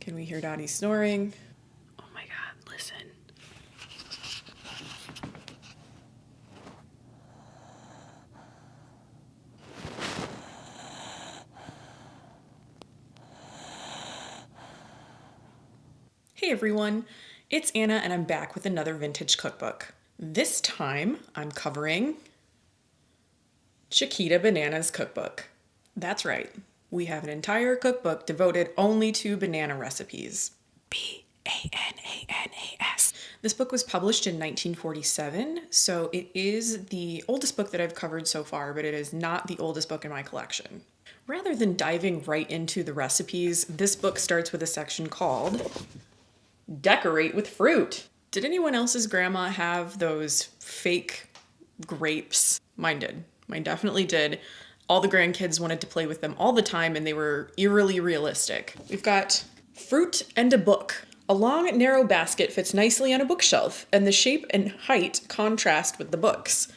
Can we hear Dottie snoring? Oh my God, listen. Hey everyone, it's Anna and I'm back with another vintage cookbook. This time I'm covering Chiquita Banana's cookbook. That's right, we have an entire cookbook devoted only to banana recipes. Bananas. This book was published in 1947, so it is the oldest book that I've covered so far, but it is not the oldest book in my collection. Rather than diving right into the recipes, this book starts with a section called Decorate with Fruit. Did anyone else's grandma have those fake grapes? Mine did. Mine definitely did. All the grandkids wanted to play with them all the time and they were eerily realistic. We've got fruit and a book. A long, narrow basket fits nicely on a bookshelf, and the shape and height contrast with the books.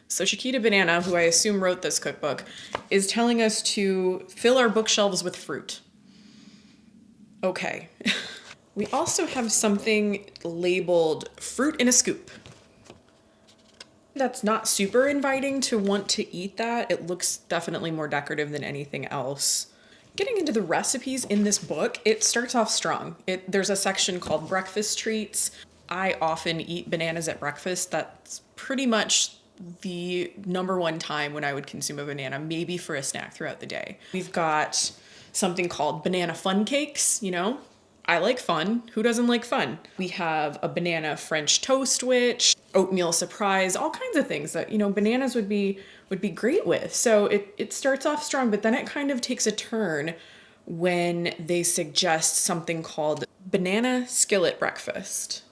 So Chiquita Banana, who I assume wrote this cookbook, is telling us to fill our bookshelves with fruit. Okay. We also have something labeled fruit in a scoop. That's not super inviting to want to eat that. It looks definitely more decorative than anything else. Getting into the recipes in this book, it starts off strong. There's a section called breakfast treats. I often eat bananas at breakfast. That's pretty much the number one time when I would consume a banana, maybe for a snack throughout the day. We've got something called banana fun cakes, I like fun. Who doesn't like fun? We have a banana French toast witch, oatmeal surprise, all kinds of things that, bananas would be great with. So it starts off strong, but then it kind of takes a turn when they suggest something called banana skillet breakfast.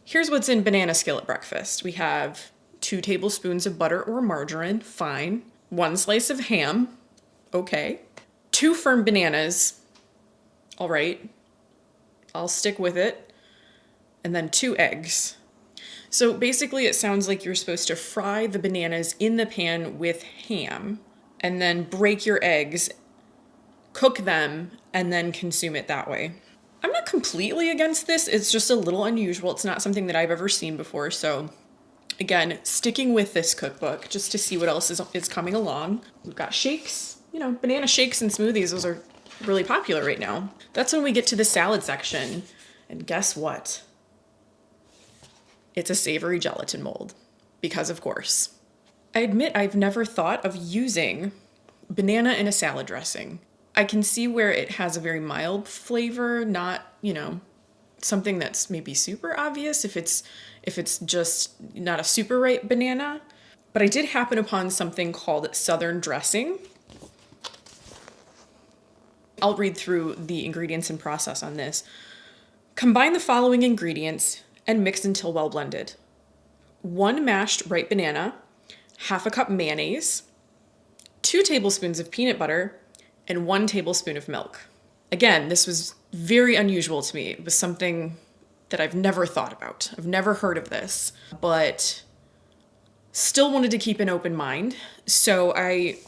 Here's what's in banana skillet breakfast. We have 2 tablespoons of butter or margarine, fine. 1 slice of ham, okay. 2 firm bananas, all right, I'll stick with it. And then 2 eggs. So basically it sounds like you're supposed to fry the bananas in the pan with ham and then break your eggs, cook them, and then consume it that way. I'm not completely against this. It's just a little unusual. It's not something that I've ever seen before. So again, sticking with this cookbook just to see what else is coming along. We've got shakes, banana shakes and smoothies. Those are really popular right now. That's when we get to the salad section. And guess what? It's a savory gelatin mold. Because of course. I admit I've never thought of using banana in a salad dressing. I can see where it has a very mild flavor, not, something that's maybe super obvious if it's just not a super ripe banana. But I did happen upon something called Southern dressing. I'll read through the ingredients and process on this. Combine the following ingredients and mix until well blended. 1 mashed ripe banana, 1/2 cup mayonnaise, 2 tablespoons of peanut butter, and 1 tablespoon of milk. Again, this was very unusual to me. It was something that I've never thought about. I've never heard of this, but still wanted to keep an open mind. So I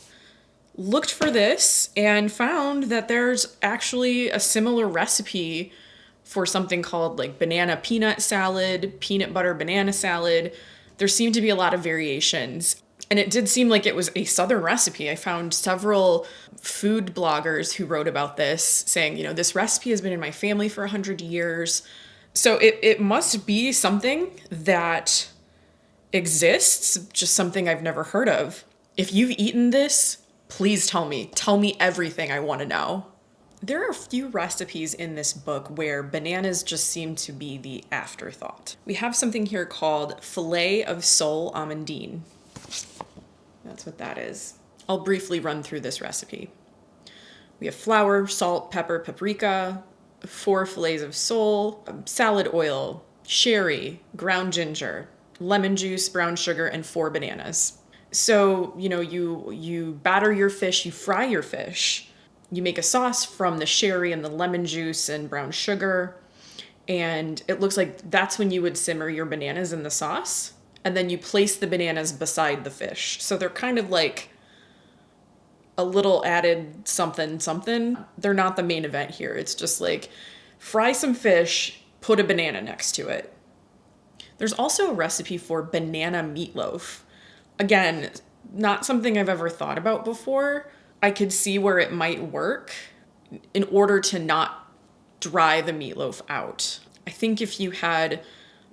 looked for this and found that there's actually a similar recipe for something called like banana peanut salad, peanut butter banana salad. There seemed to be a lot of variations. And it did seem like it was a Southern recipe. I found several food bloggers who wrote about this saying, this recipe has been in my family for 100 years. So it must be something that exists, just something I've never heard of. If you've eaten this, please tell me. Tell me everything I want to know. There are a few recipes in this book where bananas just seem to be the afterthought. We have something here called filet of sole amandine. That's what that is. I'll briefly run through this recipe. We have flour, salt, pepper, paprika, 4 fillets of sole, salad oil, sherry, ground ginger, lemon juice, brown sugar, and 4 bananas. So, you batter your fish, you fry your fish. You make a sauce from the sherry and the lemon juice and brown sugar. And it looks like that's when you would simmer your bananas in the sauce. And then you place the bananas beside the fish. So they're kind of like a little added something something. They're not the main event here. It's just like fry some fish, put a banana next to it. There's also a recipe for banana meatloaf. Again, not something I've ever thought about before. I could see where it might work in order to not dry the meatloaf out. I think if you had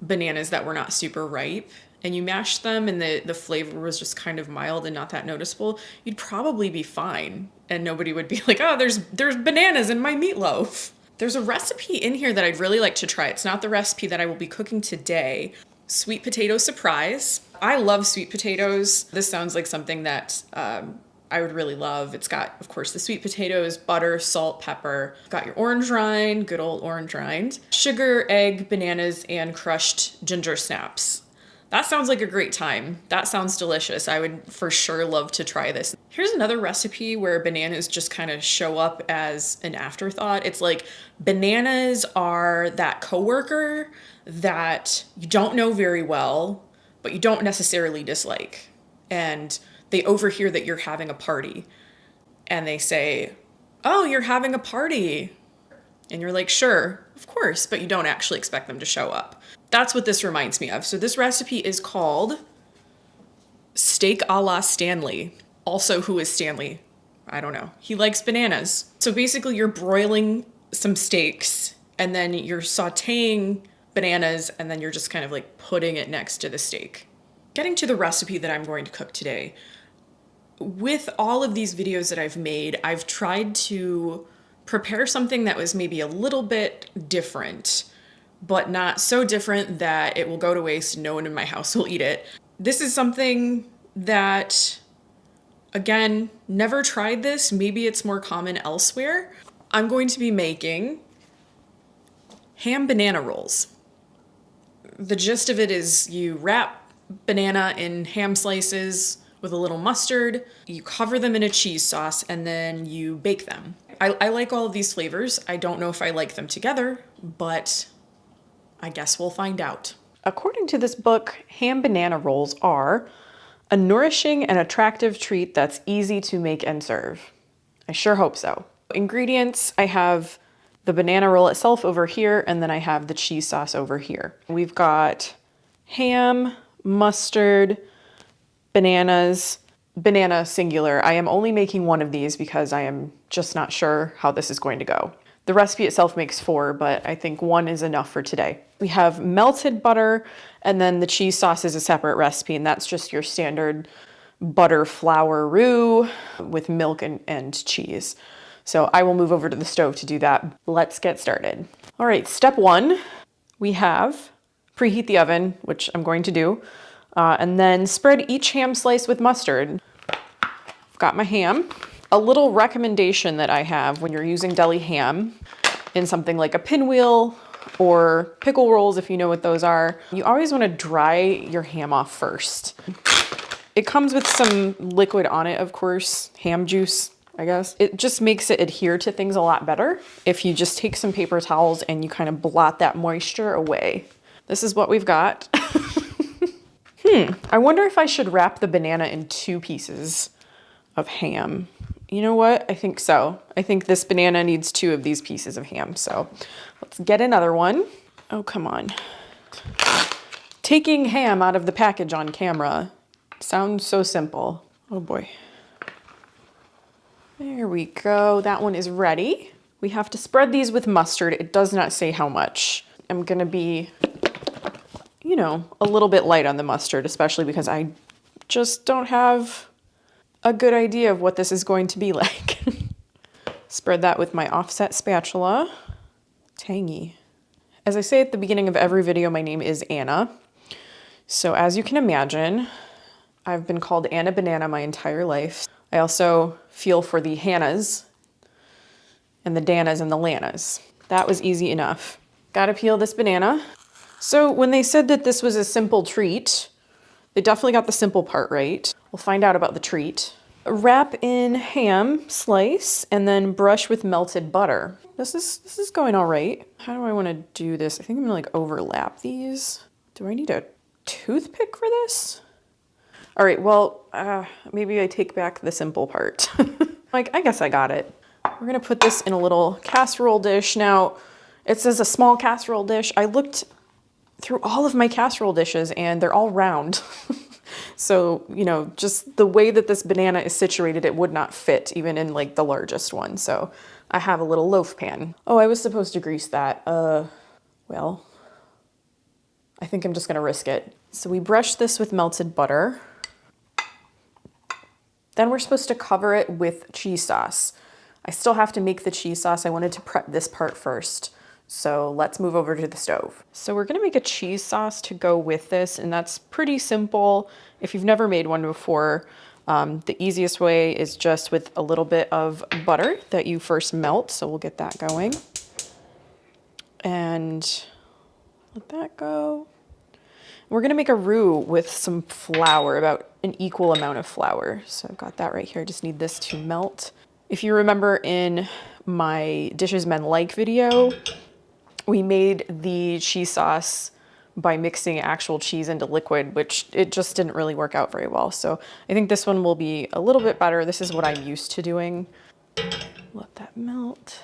bananas that were not super ripe and you mashed them and the flavor was just kind of mild and not that noticeable, you'd probably be fine. And nobody would be like, oh, there's bananas in my meatloaf. There's a recipe in here that I'd really like to try. It's not the recipe that I will be cooking today. Sweet potato surprise. I love sweet potatoes. This sounds like something that I would really love. It's got, of course, the sweet potatoes, butter, salt, pepper. Got your orange rind, good old orange rind, sugar, egg, bananas, and crushed ginger snaps. That sounds like a great time. That sounds delicious. I would for sure love to try this. Here's another recipe where bananas just kind of show up as an afterthought. It's like bananas are that coworker that you don't know very well, but you don't necessarily dislike. And they overhear that you're having a party and they say, oh, you're having a party. And you're like, sure, of course, but you don't actually expect them to show up. That's what this reminds me of. So this recipe is called steak a la Stanley. Also, who is Stanley? I don't know. He likes bananas. So basically you're broiling some steaks and then you're sauteing bananas and then you're just kind of like putting it next to the steak. Getting to the recipe that I'm going to cook today. With all of these videos that I've made, I've tried to prepare something that was maybe a little bit different, but not so different that it will go to waste. No one in my house will eat it. This is something that, again, never tried this. Maybe it's more common elsewhere. I'm going to be making ham banana rolls. The gist of it is you wrap banana in ham slices with a little mustard, you cover them in a cheese sauce, and then you bake them. I like all of these flavors. I don't know if I like them together, but I guess we'll find out. According to this book, ham banana rolls are a nourishing and attractive treat that's easy to make and serve. I sure hope so. Ingredients, I have the banana roll itself over here, and then I have the cheese sauce over here. We've got ham, mustard, bananas, banana singular. I am only making one of these because I am just not sure how this is going to go. The recipe itself makes 4, but I think 1 is enough for today. We have melted butter, and then the cheese sauce is a separate recipe, and that's just your standard butter flour roux with milk and cheese. So I will move over to the stove to do that. Let's get started. All right, step 1, we have preheat the oven, which I'm going to do, and then spread each ham slice with mustard. I've got my ham. A little recommendation that I have when you're using deli ham in something like a pinwheel or pickle rolls, if you know what those are, you always want to dry your ham off first. It comes with some liquid on it, of course, ham juice, I guess. It just makes it adhere to things a lot better if you just take some paper towels and you kind of blot that moisture away. This is what we've got. I wonder if I should wrap the banana in 2 pieces of ham. You know what? I think so. I think this banana needs 2 of these pieces of ham. So let's get another one. Oh, come on. Taking ham out of the package on camera sounds so simple. Oh boy. There we go. That one is ready. We have to spread these with mustard. It does not say how much. I'm gonna be, you know, a little bit light on the mustard, especially because I just don't have a good idea of what this is going to be like. Spread that with my offset spatula. Tangy. As I say at the beginning of every video, my name is Anna. So as you can imagine, I've been called Anna Banana my entire life. I also feel for the Hannahs and the Danas and the Lanas. That was easy enough. Gotta peel this banana. So when they said that this was a simple treat, they definitely got the simple part right. We'll find out about the treat. Wrap in ham slice and then brush with melted butter. This is going all right. How do I want to do this? I think I'm gonna like overlap these. Do I need a toothpick for this? All right, well, maybe I take back the simple part. I guess I got it. We're gonna put this in a little casserole dish. Now, it says a small casserole dish. I looked through all of my casserole dishes and they're all round. So, you know, just the way that this banana is situated, it would not fit even in like the largest one. So I have a little loaf pan. Oh, I was supposed to grease that. Well, I think I'm just gonna risk it. So we brush this with melted butter. Then we're supposed to cover it with cheese sauce. I still have to make the cheese sauce. I wanted to prep this part first. So let's move over to the stove. So we're gonna make a cheese sauce to go with this, and that's pretty simple. If you've never made one before, the easiest way is just with a little bit of butter that you first melt. So we'll get that going. And let that go. We're gonna make a roux with some flour, about an equal amount of flour. So I've got that right here. I just need this to melt. If you remember in my Dishes Men Like video, we made the cheese sauce by mixing actual cheese into liquid, which it just didn't really work out very well. So I think this one will be a little bit better. This is what I'm used to doing. Let that melt.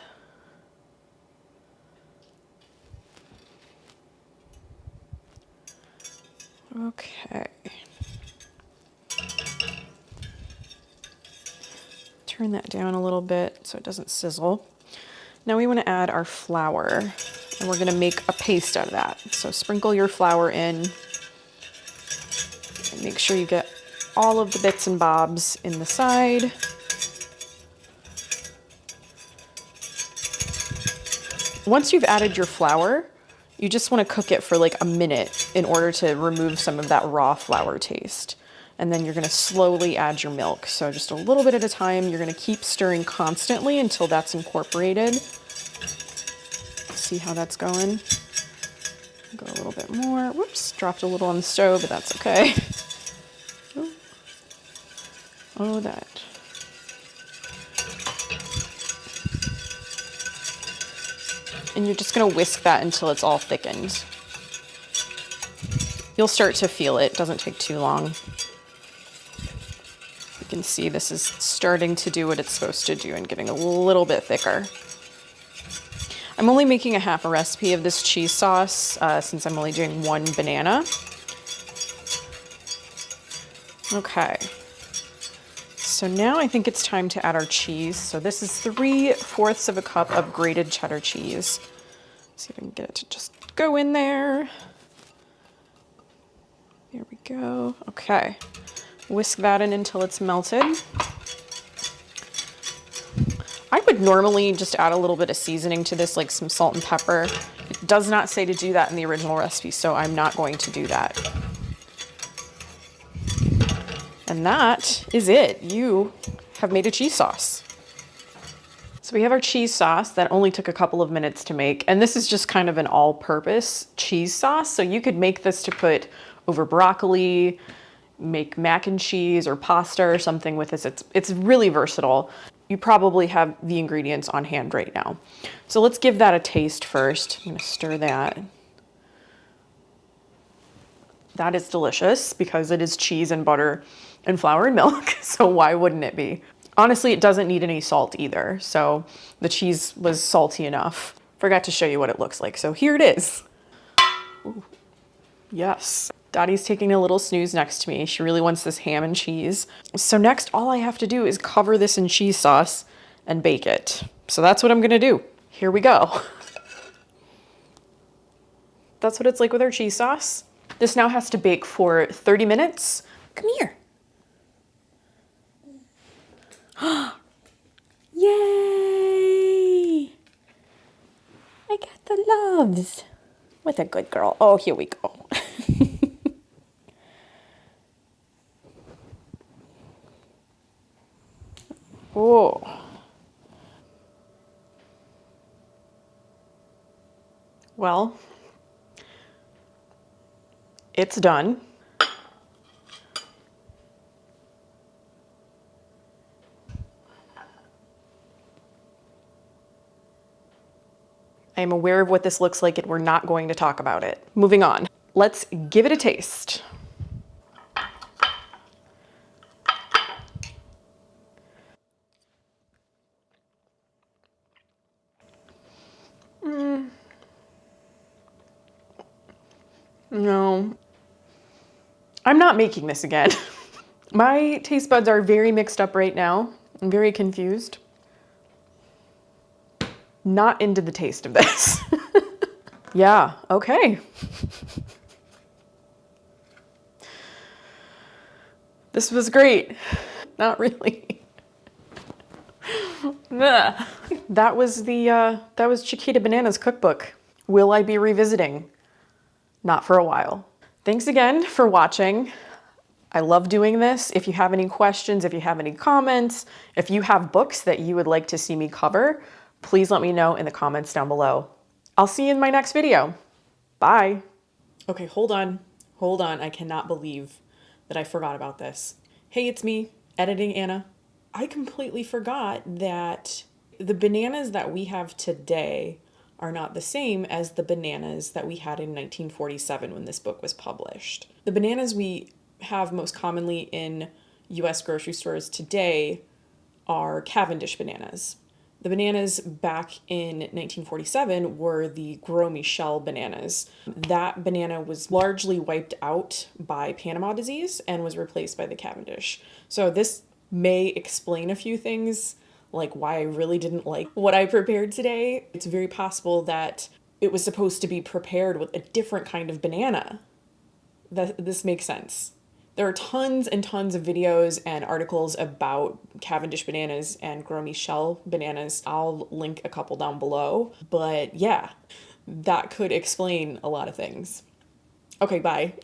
Okay. Turn that down a little bit so it doesn't sizzle. Now we want to add our flour, and we're going to make a paste out of that. So sprinkle your flour in and make sure you get all of the bits and bobs in the side. Once you've added your flour, you just want to cook it for like a minute in order to remove some of that raw flour taste. And then you're going to slowly add your milk. So just a little bit at a time. You're going to keep stirring constantly until that's incorporated. See how that's going? Go a little bit more. Whoops, dropped a little on the stove, but that's okay. Oh, that. And you're just going to whisk that until it's all thickened. You'll start to feel it. It doesn't take too long. You can see this is starting to do what it's supposed to do and getting a little bit thicker. I'm only making a half a recipe of this cheese sauce since I'm only doing one banana. Okay. So now I think it's time to add our cheese. So this is 3/4 of a cup of grated cheddar cheese. See if I can get it to just go in there. There we go. Okay. Whisk that in until it's melted. I would normally just add a little bit of seasoning to this, like some salt and pepper. It does not say to do that in the original recipe, so I'm not going to do that. And that is it. You have made a cheese sauce. So we have our cheese sauce that only took a couple of minutes to make. And this is just kind of an all-purpose cheese sauce. So you could make this to put over broccoli, make mac and cheese or pasta or something with this. It's really versatile. You probably have the ingredients on hand right now. So let's give that a taste first. I'm gonna stir that. That is delicious because it is cheese and butter and flour and milk. So why wouldn't it be? Honestly, it doesn't need any salt either. So the cheese was salty enough. Forgot to show you what it looks like. So here it is. Ooh. Yes. Dottie's taking a little snooze next to me. She really wants this ham and cheese. So next, all I have to do is cover this in cheese sauce and bake it. So that's what I'm gonna do. Here we go. That's what it's like with our cheese sauce. This now has to bake for 30 minutes. Come here. Yay! I got the loves. What a good girl. Oh, here we go. Oh. Well, it's done. I am aware of what this looks like and we're not going to talk about it. Moving on. Let's give it a taste. No. I'm not making this again. My taste buds are very mixed up right now. I'm very confused. Not into the taste of this. Yeah, okay. This was great. Not really. That was Chiquita Banana's cookbook. Will I be revisiting? Not for a while. Thanks again for watching. I love doing this. If you have any questions, if you have any comments, if you have books that you would like to see me cover, please let me know in the comments down below. I'll see you in my next video. Bye. Okay, hold on. Hold on. I cannot believe that I forgot about this. Hey, it's me, editing Anna. I completely forgot that the bananas that we have today are not the same as the bananas that we had in 1947 when this book was published. The bananas we have most commonly in US grocery stores today are Cavendish bananas. The bananas back in 1947 were the Gros Michel bananas. That banana was largely wiped out by Panama disease and was replaced by the Cavendish. So this may explain a few things, like why I really didn't like what I prepared today. It's very possible that it was supposed to be prepared with a different kind of banana. This makes sense. There are tons and tons of videos and articles about Cavendish bananas and Gros Michel bananas. I'll link a couple down below. But yeah, that could explain a lot of things. Okay, bye.